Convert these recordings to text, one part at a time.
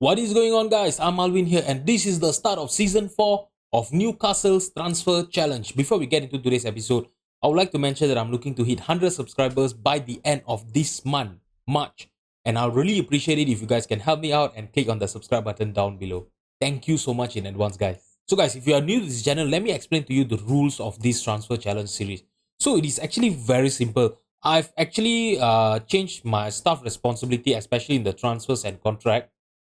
What is going on, guys? I'm Alvin here, and this is the start of season 4 of Newcastle's transfer challenge. Before we get into today's episode, I would like to mention that I'm looking to hit 100 subscribers by the end of this month, March. And I'll really appreciate it if you guys can help me out and click on the subscribe button down below. Thank you so much in advance, guys. So, guys, if you are new to this channel, let me explain to you the rules of this transfer challenge series. So, it is actually very simple. I've actually changed my staff responsibility, especially in the transfers and contract,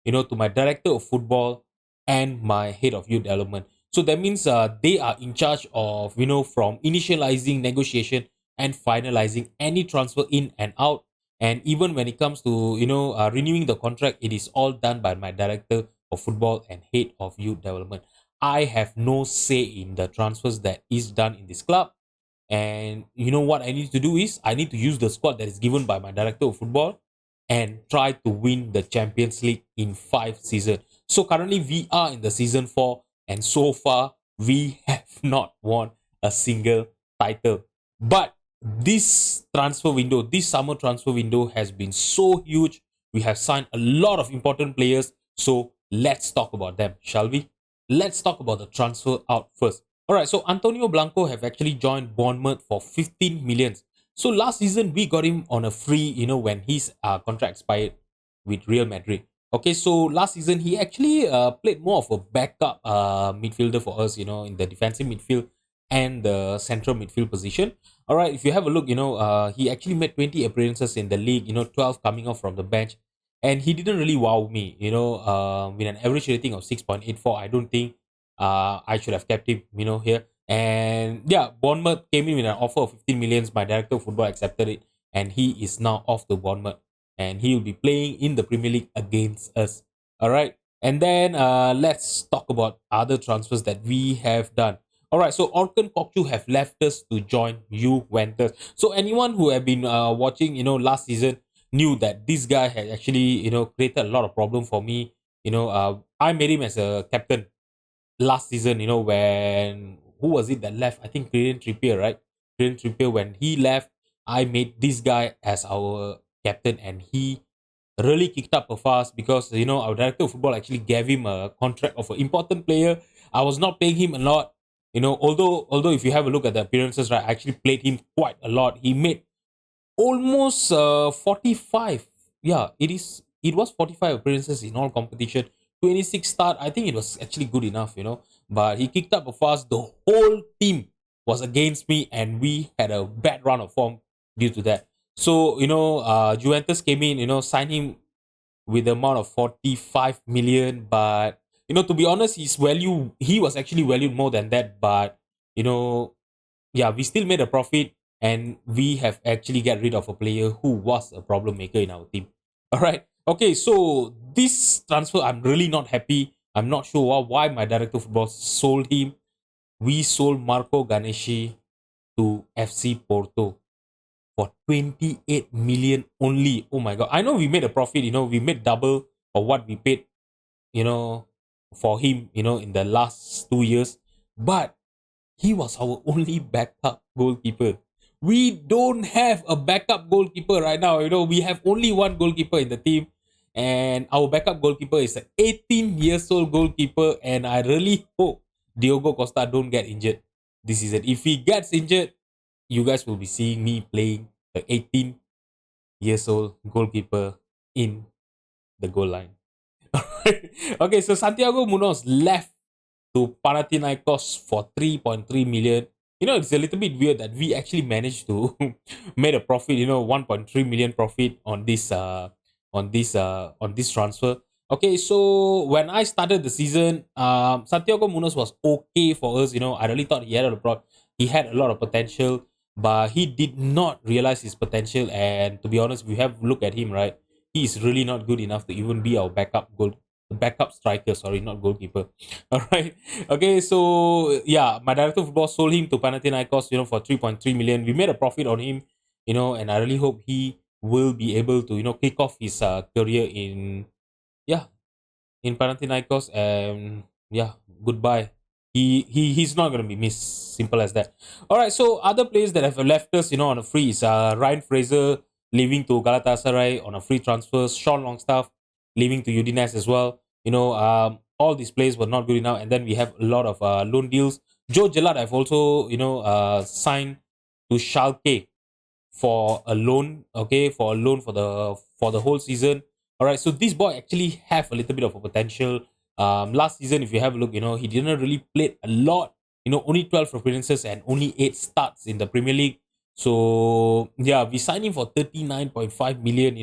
to my director of football and my head of youth development. So that means they are in charge of, from initializing negotiation and finalizing any transfer in and out. And even when it comes to, renewing the contract, it is all done by my director of football and head of youth development. I have no say in the transfers that is done in this club. And you know what I need to do is I need to use the squad that is given by my director of football and try to win the Champions League in 5 seasons. So currently we are in the season 4, and so far we have not won a single title. But this transfer window, this summer transfer window has been so huge. We have signed a lot of important players. So let's talk about them, shall we? Let's talk about the transfer out first. All right, so Antonio Blanco have actually joined Bournemouth for 15 million. So last season we got him on a free, when his contract expired with Real Madrid. Okay, so last season he actually played more of a backup midfielder for us, in the defensive midfield and the central midfield position. All right, if you have a look, he actually made 20 appearances in the league, 12 coming off from the bench, and he didn't really wow me, with an average rating of 6.84. I don't think I should have kept him, here. And yeah, Bournemouth came in with an offer of 15 millions. My director of football accepted it, and he is now off to Bournemouth, and he will be playing in the Premier League against us. All right, and then let's talk about other transfers that we have done. All right, so Orkun Kokchu have left us to join Juventus. So anyone who have been watching, last season knew that this guy had actually, created a lot of problem for me. I made him as a captain last season, when who was it that left? I think Kieran Trippier, right? Kieran Trippier, when he left, I made this guy as our captain, and he really kicked up a fuss because our director of football actually gave him a contract of an important player. I was not paying him a lot, although if you have a look at the appearances, right, I actually played him quite a lot. He made almost 45. Yeah, it was 45 appearances in all competition, 26 start. I think it was actually good enough, but he kicked up a fuss. The whole team was against me, and we had a bad run of form due to that. So Juventus came in, signed him with the amount of 45 million. But to be honest, he was actually valued more than that. But you know yeah, we still made a profit, and we have actually get rid of a player who was a problem maker in our team. All right. Okay, so this transfer, I'm really not happy. I'm not sure why my director of football sold him. We sold Marco Ganeshi to FC Porto for 28 million only. Oh my god. I know we made a profit, we made double of what we paid, you know, for him, in the last 2 years. But he was our only backup goalkeeper. We don't have a backup goalkeeper right now. We have only one goalkeeper in the team, and our backup goalkeeper is an 18 years old goalkeeper. And I really hope Diogo Costa don't get injured this season. If he gets injured, you guys will be seeing me playing the 18 years old goalkeeper in the goal line. Okay, so Santiago Munoz left to Panathinaikos for 3.3 million. It's a little bit weird that we actually managed to made a profit, 1.3 million profit on this transfer. Okay, so when I started the season, Santiago Munoz was okay for us. I really thought he had a lot of potential, but he did not realize his potential. And to be honest, we have looked at him, right? He is really not good enough to even be our backup striker. Sorry, not goalkeeper. All right. Okay, so yeah, my director of football sold him to Panathinaikos, for 3.3 million. We made a profit on him, and I really hope he will be able to, kick off his career yeah, in Panathinaikos. And yeah, goodbye. He's not gonna be missed. Simple as that. All right. So other players that have left us, on a free is Ryan Fraser leaving to Galatasaray on a free transfer. Sean Longstaff leaving to Udinese as well. All these players were not good enough, and then we have a lot of loan deals. Joe Gillard I've also signed to Schalke for a loan, okay, for a loan for the whole season. All right, so this boy actually have a little bit of a potential. Last season, if you have a look, he didn't really play a lot. Only 12 appearances and only 8 starts in the Premier League. So yeah, we signed him for 39.5 million.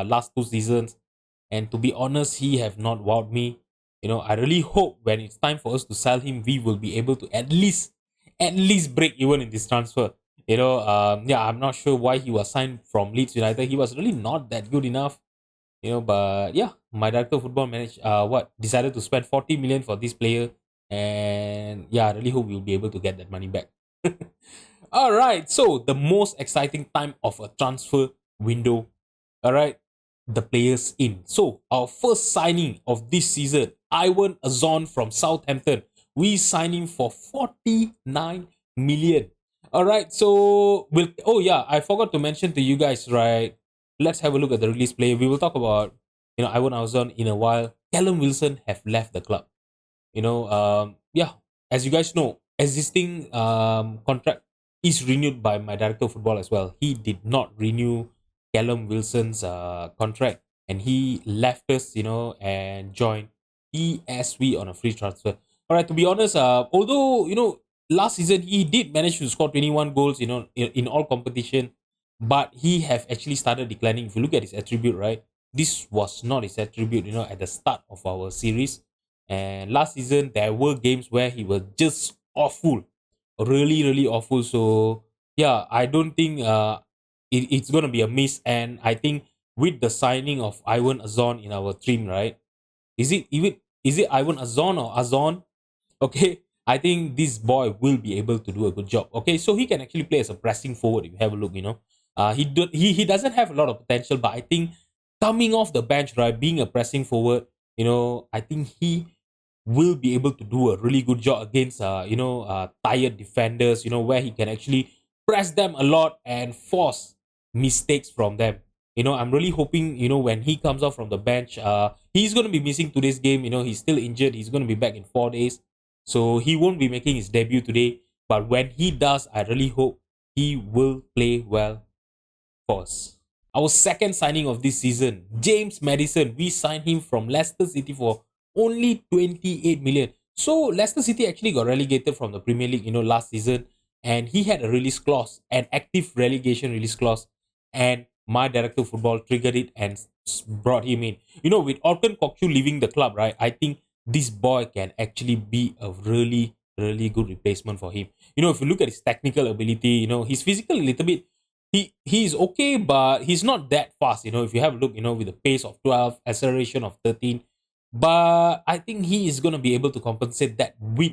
Last 2 seasons, and to be honest, he have not wowed me. I really hope when it's time for us to sell him, we will be able to at least break even in this transfer. Yeah, I'm not sure why he was signed from Leeds United. He was really not that good enough. But yeah, my director of football decided to spend 40 million for this player, and yeah, I really hope we'll be able to get that money back. All right, so the most exciting time of a transfer window. All right, the players in. So our first signing of this season, Ivan Azon from Southampton. We signed him for 49 million. All right, so oh yeah, I forgot to mention to you guys, right? Let's have a look at the release player. We will talk about Ivan Azon in a while. Callum Wilson have left the club. Yeah, as you guys know, existing contract is renewed by my director of football as well. He did not renew Callum Wilson's contract, and he left us, and joined ESV on a free transfer. All right, to be honest, although last season he did manage to score 21 goals, in all competition, but he have actually started declining. If you look at his attribute, right, this was not his attribute, at the start of our series. And last season there were games where he was just awful, really, really awful. So yeah, I don't think it's gonna be a miss. And I think with the signing of Ivan Azon in our team, right? Is it Ivan Azon or Azon? Okay, I think this boy will be able to do a good job. Okay, so he can actually play as a pressing forward. If you have a look, he doesn't have a lot of potential, but I think coming off the bench, right, being a pressing forward, I think he will be able to do a really good job against tired defenders, where he can actually press them a lot and force mistakes from them. I'm really hoping, when he comes out from the bench, he's going to be missing today's game. He's still injured. He's going to be back in 4 days. So he won't be making his debut today. But when he does, I really hope he will play well for us. Our second signing of this season, James Maddison. We signed him from Leicester City for only 28 million. So Leicester City actually got relegated from the Premier League, last season, and he had a release clause, an active relegation release clause, and my director of football triggered it and brought him in. With Orkan Kokcu leaving the club, right? I think this boy can actually be a really, really good replacement for him. If you look at his technical ability, he's physical a little bit. He's okay, but he's not that fast. If you have a look, with the pace of 12, acceleration of 13, but I think he is gonna be able to compensate that with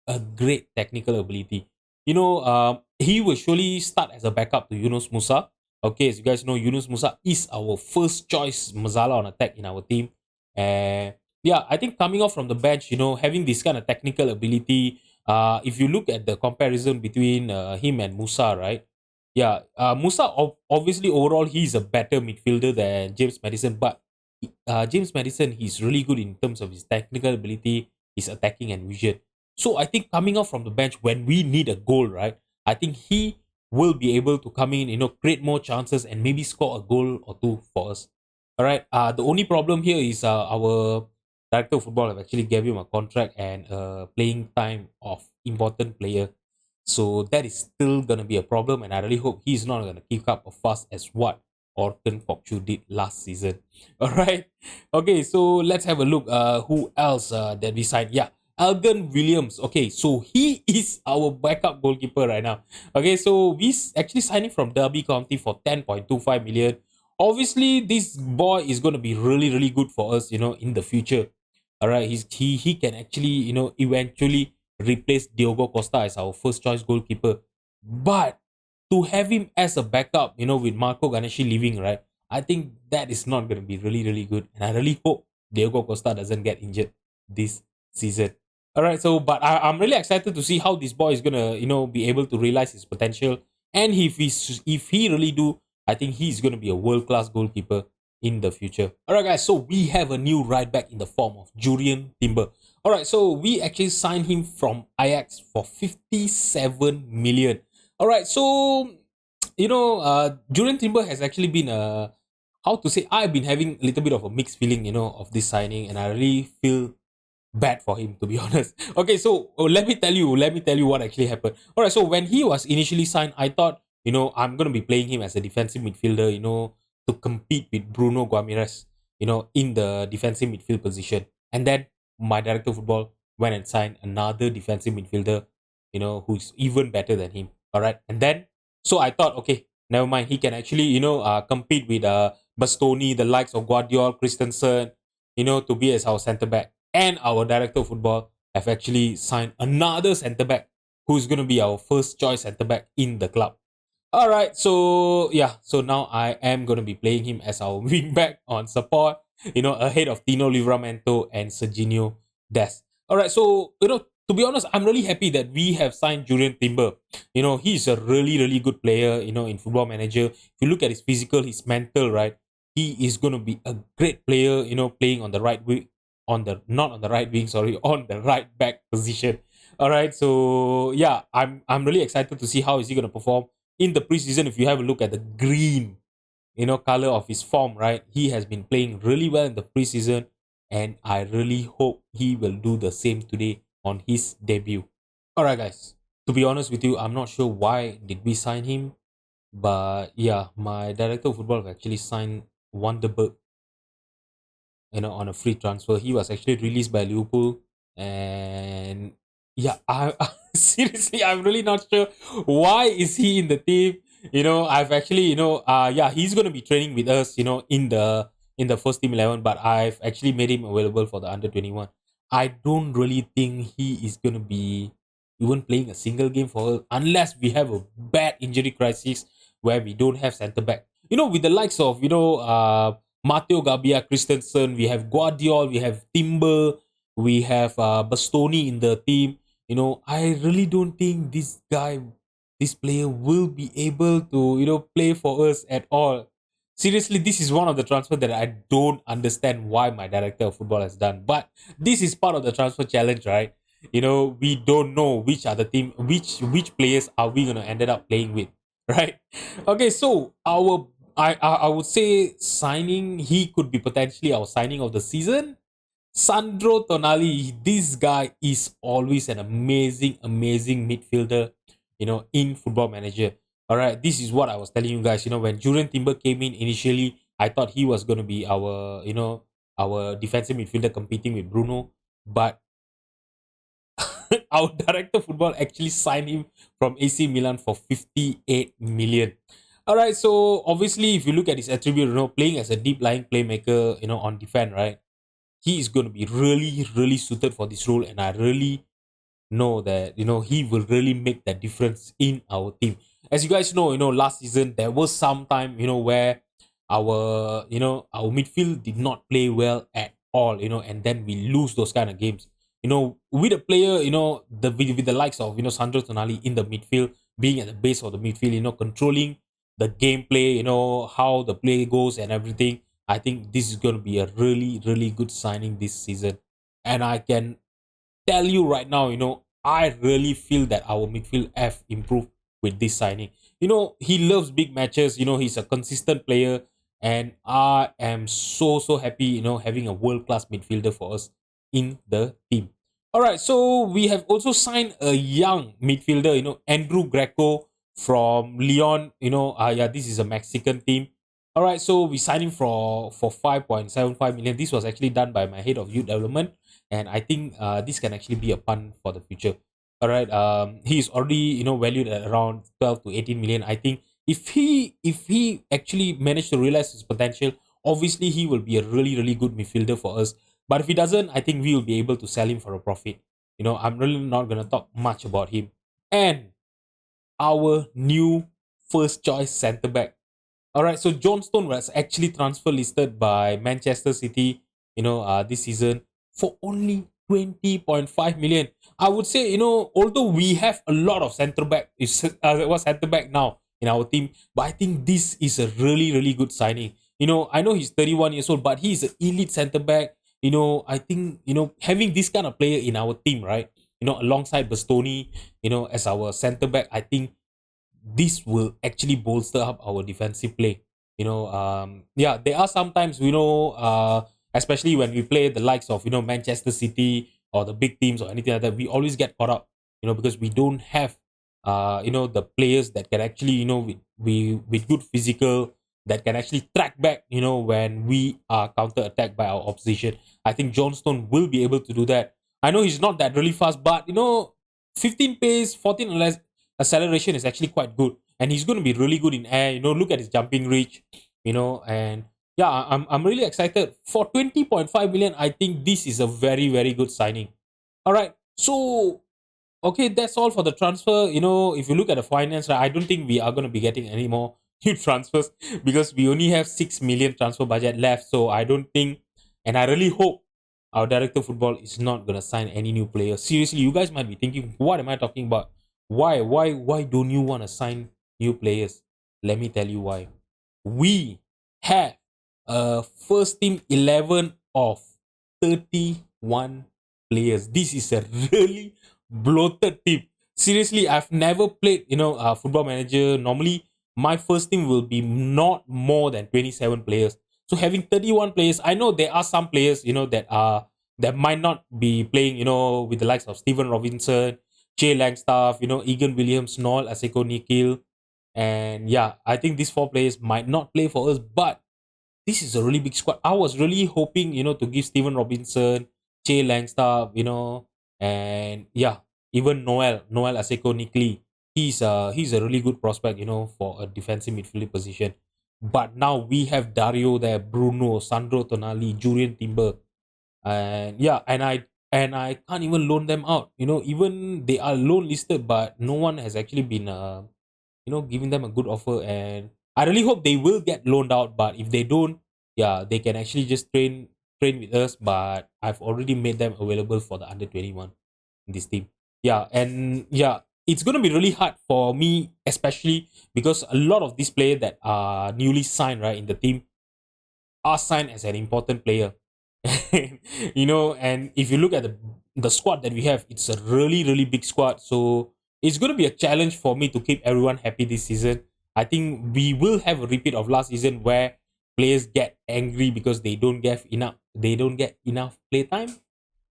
a great technical ability. He will surely start as a backup to Yunus Musa. Okay, as you guys know, Yunus Musa is our first choice Mazala on attack in our team. And yeah, I think coming off from the bench, having this kind of technical ability, if you look at the comparison between him and Musa, right? Yeah, Musa, obviously, overall, he's a better midfielder than James Maddison, but James Maddison, he's really good in terms of his technical ability, his attacking and vision. So I think coming off from the bench when we need a goal, right? I think he will be able to come in, create more chances and maybe score a goal or two for us. All right. The only problem here is our director of football have actually gave him a contract and playing time of important player. So that is still gonna be a problem, and I really hope he's not gonna kick up as fast as what Orkan Kokcu did last season. All right. Okay, so let's have a look. Who else that we signed? Yeah, Algan Williams. Okay, so he is our backup goalkeeper right now. Okay, so we actually signed him from Derby County for 10.25 million. Obviously, this boy is going to be really, really good for us, in the future. All right, he can actually, eventually replace Diogo Costa as our first choice goalkeeper. But to have him as a backup, with Marco Ganeshi leaving, right? I think that is not going to be really, really good. And I really hope Diogo Costa doesn't get injured this season. All right, so but I'm really excited to see how this boy is gonna, be able to realize his potential. And if he really do, I think he's gonna be a world class goalkeeper. in the future. Alright, guys, so we have a new right back in the form of Julian Timber. Alright, so we actually signed him from Ajax for 57 million. Alright, so Julian Timber has actually been how to say, I've been having a little bit of a mixed feeling, of this signing, and I really feel bad for him, to be honest. Okay, so let me tell you what actually happened. All right, so when he was initially signed, I thought, I'm gonna be playing him as a defensive midfielder, to compete with Bruno Guimaraes, in the defensive midfield position. And then my director of football went and signed another defensive midfielder, who's even better than him. All right, and then so I thought, okay, never mind, he can actually, compete with Bastoni, the likes of Guardiola, Christensen, to be as our centre back. And our director of football have actually signed another centre back who's going to be our first choice centre back in the club. All right, so yeah, so now I am going to be playing him as our wing back on support, ahead of Tino Livramento and Serginho Dest. All right, so to be honest, I'm really happy that we have signed Julian Timber. He's a really, really good player, in Football Manager. If you look at his physical, his mental, right, he is going to be a great player, playing on the right wing, on the not on the right wing, sorry, on the right back position. All right, so yeah, I'm really excited to see how is he going to perform in the preseason. If you have a look at the green, color of his form, right, he has been playing really well in the preseason, and I really hope he will do the same today on his debut. All right, guys. To be honest with you, I'm not sure why did we sign him, but yeah, my director of football actually signed Wonderberg, on a free transfer. He was actually released by Liverpool, and yeah, seriously, I'm really not sure why is he in the team. I've actually, yeah, he's gonna be training with us, in the first team 11, but I've actually made him available for the under 21. I don't really think he is gonna be even playing a single game for us unless we have a bad injury crisis where we don't have centre back. With the likes of Matteo Gabbia, Christensen, we have Guardiola, we have Timber, we have Bastoni in the team. I really don't think this player will be able to, play for us at all. Seriously, this is one of the transfer that I don't understand why my director of football has done. But this is part of the transfer challenge, right? We don't know which are the team, which players are we gonna ended up playing with, right? Okay, so I would say signing, he could be potentially our signing of the season. Sandro Tonali, this guy is always an amazing midfielder, in Football Manager. All right, this is what I was telling you guys. When Julian Timber came in initially, I thought he was going to be our defensive midfielder competing with Bruno, but our director of football actually signed him from AC Milan for 58 million. All right, so obviously, if you look at his attribute, playing as a deep lying playmaker, on defense, right, he is going to be really, really suited for this role, and I really know that he will really make that difference in our team. As you guys know, last season there was some time where our midfield did not play well at all, and then we lose those kind of games. With a player, with the likes of Sandro Tonali in the midfield, being at the base of the midfield, controlling the gameplay, how the play goes and everything. I think this is going to be a really, really good signing this season. And I can tell you right now, I really feel that our midfield have improved with this signing. He loves big matches, he's a consistent player, and I am so happy, having a world-class midfielder for us in the team. All right, so we have also signed a young midfielder, Andrew Greco from Lyon. Yeah, this is a Mexican team. All right, so we signed him for 5.75 million. This was actually done by my head of youth development, and I think this can actually be a pun for the future. All right, he is already valued at around 12 to 18 million. I think if he actually managed to realize his potential, obviously he will be a really, really good midfielder for us. But if he doesn't, I think we will be able to sell him for a profit. I'm really not gonna talk much about him. And our new first choice centre back. All right, so John Stone was actually transfer listed by Manchester City, this season for only 20.5 million. I would say, although we have a lot of centre back, was centre back now in our team, but I think this is a really, really good signing. I know he's 31 years old, but he's an elite centre back. I think, having this kind of player in our team, right? Alongside Bastoni, as our centre back, I think this will actually bolster up our defensive play. Yeah, there are sometimes, especially when we play the likes of, Manchester City or the big teams or anything like that, we always get caught up, because we don't have, the players that can actually, with good physical, that can actually track back, when we are counter attacked by our opposition. I think Johnstone will be able to do that. I know he's not that really fast, but 15 pace, 14 acceleration is actually quite good, and he's going to be really good in air. Look at his jumping reach. And yeah, I'm really excited for 20.5 million. I think this is a very, very good signing. All right, so okay, that's all for the transfer. If you look at the finance, right, I don't think we are going to be getting any more new transfers because we only have 6 million transfer budget left. So I don't think, and I really hope our director of football is not going to sign any new players. Seriously, you guys might be thinking, what am I talking about? Why don't you want to sign new players? Let me tell you why. We have a first team 11 of 31 players. This is a really bloated team. Seriously, I've never played, football manager. Normally, my first team will be not more than 27 players. So having 31 players, I know there are some players, that might not be playing, with the likes of Stephen Robinson, Jay Langstaff, Egan Williams, Noel Aseko Nikhil. And yeah, I think these four players might not play for us, but this is a really big squad. I was really hoping, to give Stephen Robinson, Jay Langstaff, and yeah, even Noel Aseko Nikli. He's a really good prospect, for a defensive midfield position. But now we have Dario there, Bruno, Sandro Tonali, Julian Timber, and yeah, and I can't even loan them out. Even they are loan listed, but no one has actually been giving them a good offer. And I really hope they will get loaned out. But if they don't, yeah, they can actually just train with us. But I've already made them available for the under 21 in this team. Yeah, and yeah, it's gonna be really hard for me, especially because a lot of these players that are newly signed right in the team are signed as an important player. And if you look at the squad that we have, it's a really, really big squad. So it's going to be a challenge for me to keep everyone happy this season. I think we will have a repeat of last season where players get angry because they don't get enough play time.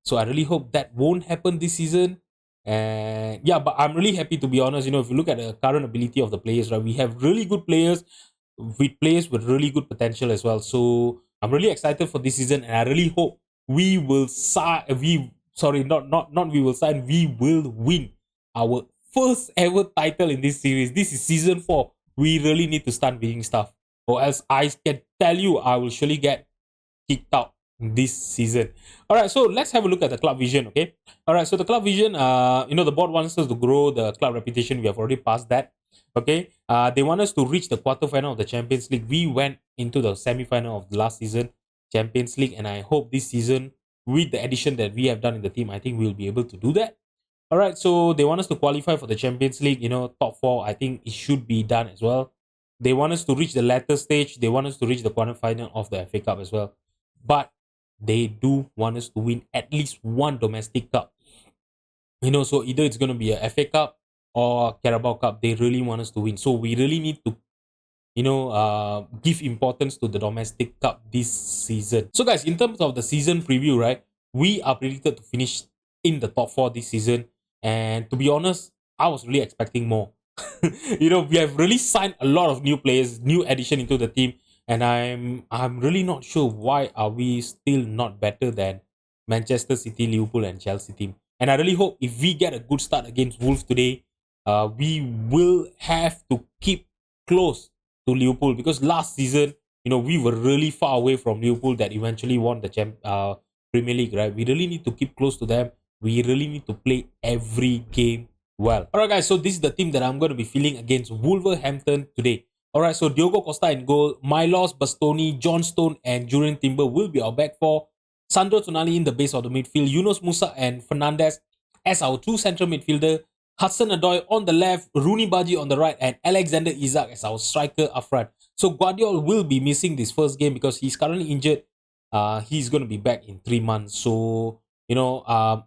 So I really hope that won't happen this season. And yeah, but I'm really happy, to be honest. If you look at the current ability of the players, right, we have really good players with really good potential as well. So I'm really excited for this season, and I really hope we will sign. Not we will sign. We will win our first ever title in this series. This is season 4. We really need to start winning stuff, or else I can tell you I will surely get kicked out this season. All right, so let's have a look at the club vision. Okay, all right, so the club vision, the board wants us to grow the club reputation. We have already passed that. Okay, they want us to reach the quarterfinal of the Champions League. We went into the semi-final of the last season Champions League, and I hope this season, with the addition that we have done in the team, I think we'll be able to do that. All right, so they want us to qualify for the Champions League. Top 4. I think it should be done as well. They want us to reach the latter stage. They want us to reach the quarterfinal of the FA Cup as well. But they do want us to win at least one domestic cup. So either it's going to be a FA Cup or Carabao Cup. They really want us to win. So we really need to, give importance to the domestic cup this season. So guys, in terms of the season preview, right, we are predicted to finish in the top 4 this season. And to be honest, I was really expecting more. We have really signed a lot of new players, new addition into the team. And I'm really not sure why are we still not better than Manchester City, Liverpool, and Chelsea team. And I really hope if we get a good start against Wolves today, we will have to keep close to Liverpool, because last season, we were really far away from Liverpool that eventually won the Premier League, right? We really need to keep close to them. We really need to play every game well. All right, guys. So this is the team that I'm going to be feeling against Wolverhampton today. All right. So Diogo Costa in goal, Milos, Bastoni, Johnstone, and Julian Timber will be our back four. Sandro Tonali in the base of the midfield, Yunus Musa and Fernandez as our two central midfielder, Hudson Odoi on the left, Rooney Baji on the right, and Alexander Isak as our striker up front. So Guardiola will be missing this first game because he's currently injured. He's going to be back in 3 months. So,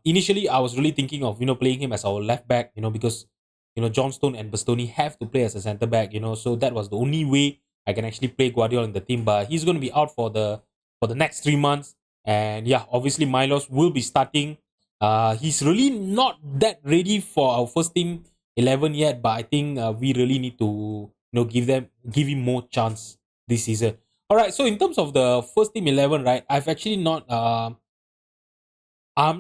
initially I was really thinking of, playing him as our left back, because, Johnstone and Bastoni have to play as a centre back, so that was the only way I can actually play Guardiola in the team. But he's going to be out for the next 3 months. And yeah, obviously Milos will be starting. He's really not that ready for our first team 11 yet, but I think we really need to give him more chance this season. All right, so in terms of the first team 11, right, I'm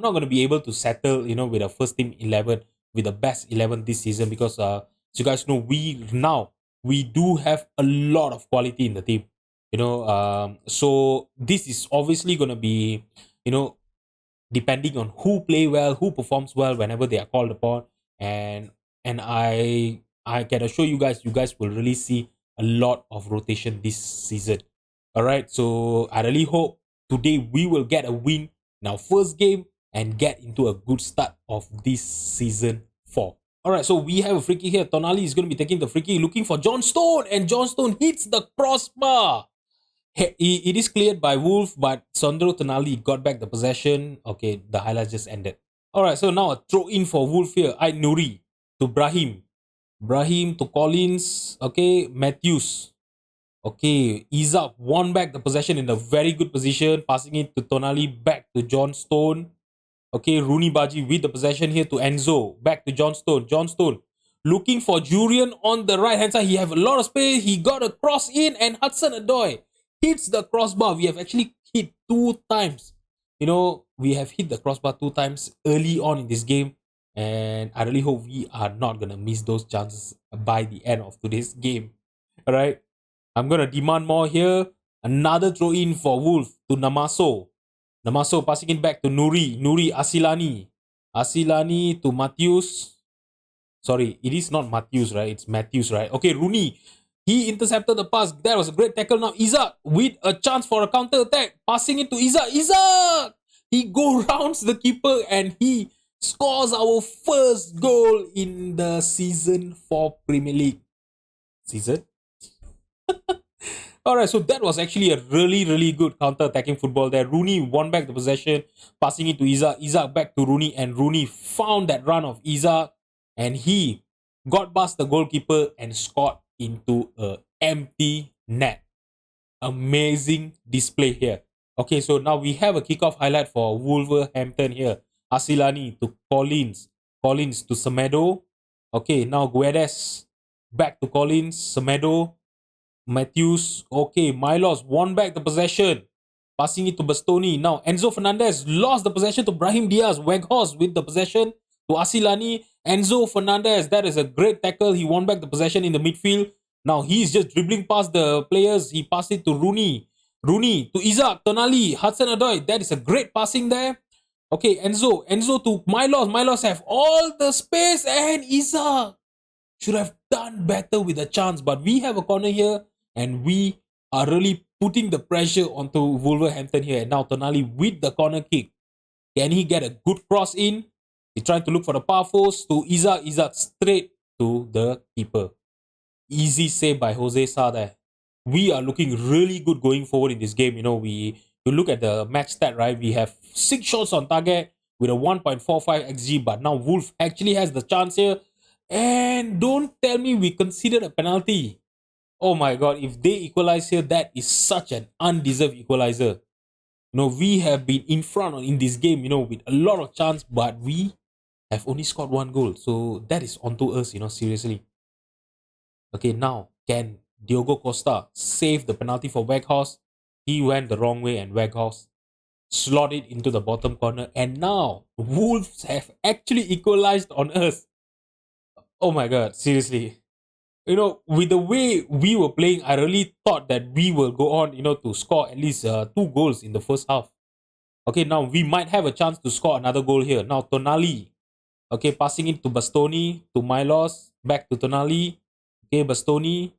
not going to be able to settle, with a first team 11 with the best 11 this season because, as you guys know, we do have a lot of quality in the team, so this is obviously going to be, you know, depending on who play well, who performs well whenever they are called upon, and I can assure you guys will really see a lot of rotation this season. All right, so I really hope today we will get a win in our first game and get into a good start of this season 4. All right, so we have a free kick here. Tonali is going to be taking the free kick, looking for John Stone, and John Stone hits the crossbar. It is cleared by Wolf, but Sandro Tonali got back the possession. Okay, the highlights just ended. Alright, so now a throw in for Wolf here. Nuri to Brahim. Brahim to Collins. Okay, Matthews. Okay, Isaac won back the possession in a very good position, passing it to Tonali, back to John Stone. Okay, Rooney Baji with the possession here to Enzo. Back to John Stone. John Stone looking for Jurian on the right hand side. He have a lot of space. He got a cross in, and Hudson Odoi hits the crossbar. We have actually hit 2 times. We have hit the crossbar 2 times early on in this game. And I really hope we are not going to miss those chances by the end of today's game. Alright. I'm going to demand more here. Another throw in for Wolf to Namaso. Namaso passing it back to Nuri. Nuri Asilani. Asilani to Matthews. Sorry, it is not Matthews, right? It's Matthews, right? Okay, Rooney. He intercepted the pass. That was a great tackle. Now Isaac with a chance for a counter attack. Passing it to Isaac. Isaac! He go rounds the keeper and he scores our first goal in the season 4 Premier League. Season? Alright, so that was actually a really, really good counter-attacking football there. Rooney won back the possession, passing it to Isaac. Isaac back to Rooney, and Rooney found that run of Isaac, and he got past the goalkeeper and scored into an empty net. Amazing display here. Okay, so now we have a kickoff highlight for Wolverhampton here. Asilani to Collins. Collins to Semedo. Okay, now Guedes back to Collins. Semedo. Matthews. Okay, Milos won back the possession. Passing it to Bastoni. Now Enzo Fernandez lost the possession to Brahim Diaz. Weghorst with the possession to Asilani. Enzo Fernandez. That is a great tackle. He won back the possession in the midfield. Now he's just dribbling past the players. He passed it to Rooney. Rooney to Isaac. Tonali. Hudson Odoi. That is a great passing there. Okay, Enzo. Enzo to Milos. Milos have all the space, and Isaac should have done better with a chance. But we have a corner here, and we are really putting the pressure onto Wolverhampton here. And now Tonali with the corner kick. Can he get a good cross in? He's trying to look for the power force to Isaac. Isaac straight to the keeper. Easy save by Jose Sa there. We are looking really good going forward in this game. We look at the match stat, right? We have 6 shots on target with a 1.45 XG. But now Wolf actually has the chance here. And don't tell me we considered a penalty. Oh my god, if they equalize here, that is such an undeserved equalizer. We have been in front in this game, with a lot of chance, but we have only scored 1 goal. So that is onto us, seriously. Okay, now can Diogo Costa save the penalty for Weghorst? He went the wrong way, and Weghorst slotted into the bottom corner. And now Wolves have actually equalized on us. Oh my god, seriously. With the way we were playing, I really thought that we will go on, to score at least 2 goals in the first half. Okay, now we might have a chance to score another goal here. Now Tonali. Okay, passing it to Bastoni, to Milos, back to Tonali. Okay, Bastoni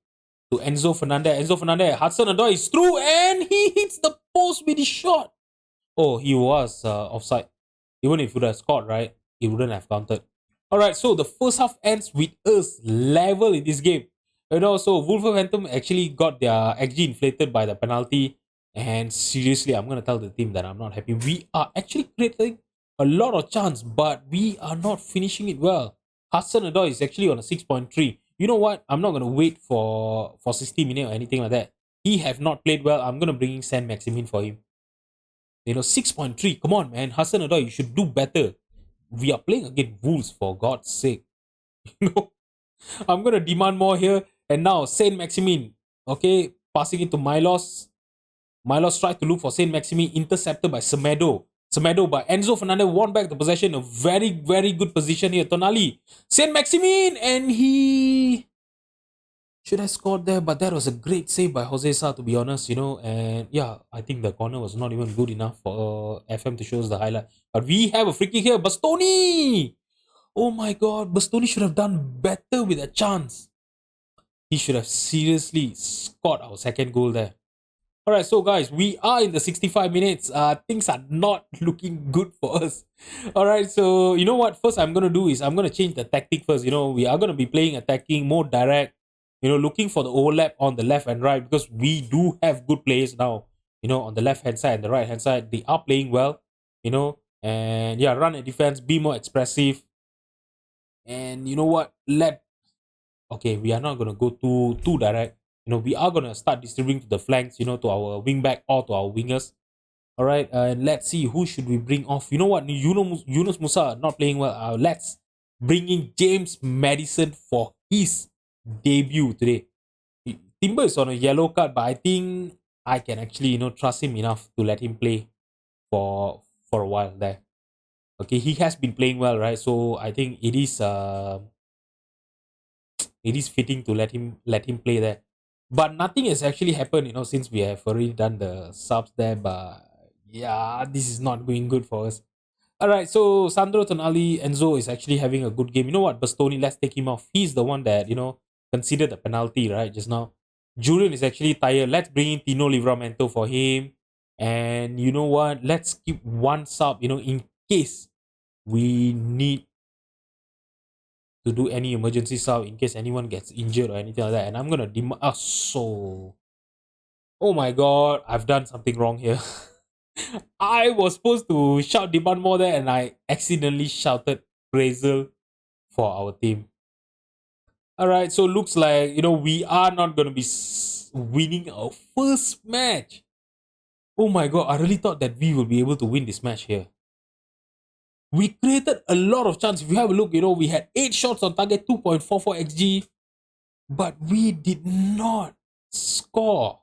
to Enzo Fernandez. Enzo Fernandez, Hudson Odoi is through, and he hits the post with his shot. Oh, he was offside. Even if he would have scored, right, he wouldn't have counted. Alright, so the first half ends with us level in this game. So Wolverhampton actually got their XG inflated by the penalty. And seriously, I'm gonna tell the team that I'm not happy. We are actually creating a lot of chance, but we are not finishing it well. Hassan Adoi is actually on a 6.3. You know what? I'm not gonna wait for 60 minutes or anything like that. He have not played well. I'm gonna bring in San Maximin for him. 6.3. Come on, man. Hassan Adoi, you should do better. We are playing against Wolves, for God's sake. You know, I'm gonna demand more here. And now Saint Maximin, okay, passing it to Milos. Milos tried to look for Saint Maximin, intercepted by Semedo. Semedo by Enzo Fernandez won back the possession. A very, very good position here. Tonali. Saint Maximin, and he should have scored there, but that was a great save by Jose Sa, to be honest, And yeah, I think the corner was not even good enough for FM to show us the highlight. But we have a free kick here. Bastoni! Oh my god, Bastoni should have done better with a chance. He should have seriously scored our second goal there. Alright, so guys, we are in the 65 minutes. Things are not looking good for us. Alright, so you know what? First I'm gonna do is I'm gonna change the tactic first. We are gonna be playing attacking, more direct, looking for the overlap on the left and right, because we do have good players now, on the left hand side and the right hand side. They are playing well, and yeah, run a defense, be more expressive. And you know what? Okay, we are not gonna go too direct. We are gonna start distributing to the flanks, to our wing back or to our wingers. All right, and let's see who should we bring off. You know what? Yunus Musa not playing well. Let's bring in James Madison for his debut today. Timber is on a yellow card, but I think I can actually trust him enough to let him play for a while there. Okay, he has been playing well, right? So I think it is fitting to let him play there. But nothing has actually happened, since we have already done the subs there. But yeah, this is not going good for us. All right, so Sandro Tonali Enzo is actually having a good game. You know what, Bastoni, let's take him off. He's the one that considered the penalty right just now. Julian is actually tired. Let's bring in Tino Livramento for him. And you know what? Let's keep one sub. In case we need to do any emergency sub, in case anyone gets injured or anything like that. And I'm gonna oh my god, I've done something wrong here. I was supposed to shout demand more there, and I accidentally shouted Brazil for our team. All right, so looks like we are not gonna be winning our first match. Oh my god, I really thought that we will be able to win this match here. We created a lot of chance. If you have a look, we had 8 shots on target, 2.44 XG, but we did not score.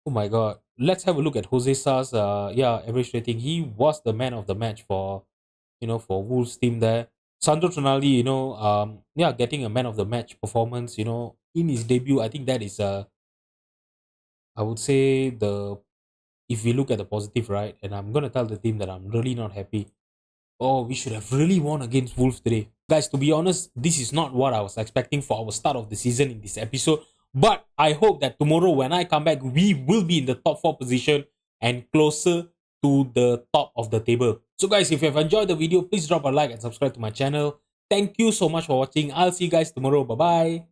Oh my god. Let's have a look at Jose Sa's average rating. He was the man of the match for Wolves team there. Sandro Tonali, getting a man of the match performance, in his debut. I think that is I would say if we look at the positive, right? And I'm gonna tell the team that I'm really not happy. Oh, we should have really won against Wolves today. Guys, to be honest, this is not what I was expecting for our start of the season in this episode. But I hope that tomorrow when I come back, we will be in the top 4 position and closer to the top of the table. So guys, if you have enjoyed the video, please drop a like and subscribe to my channel. Thank you so much for watching. I'll see you guys tomorrow. Bye-bye.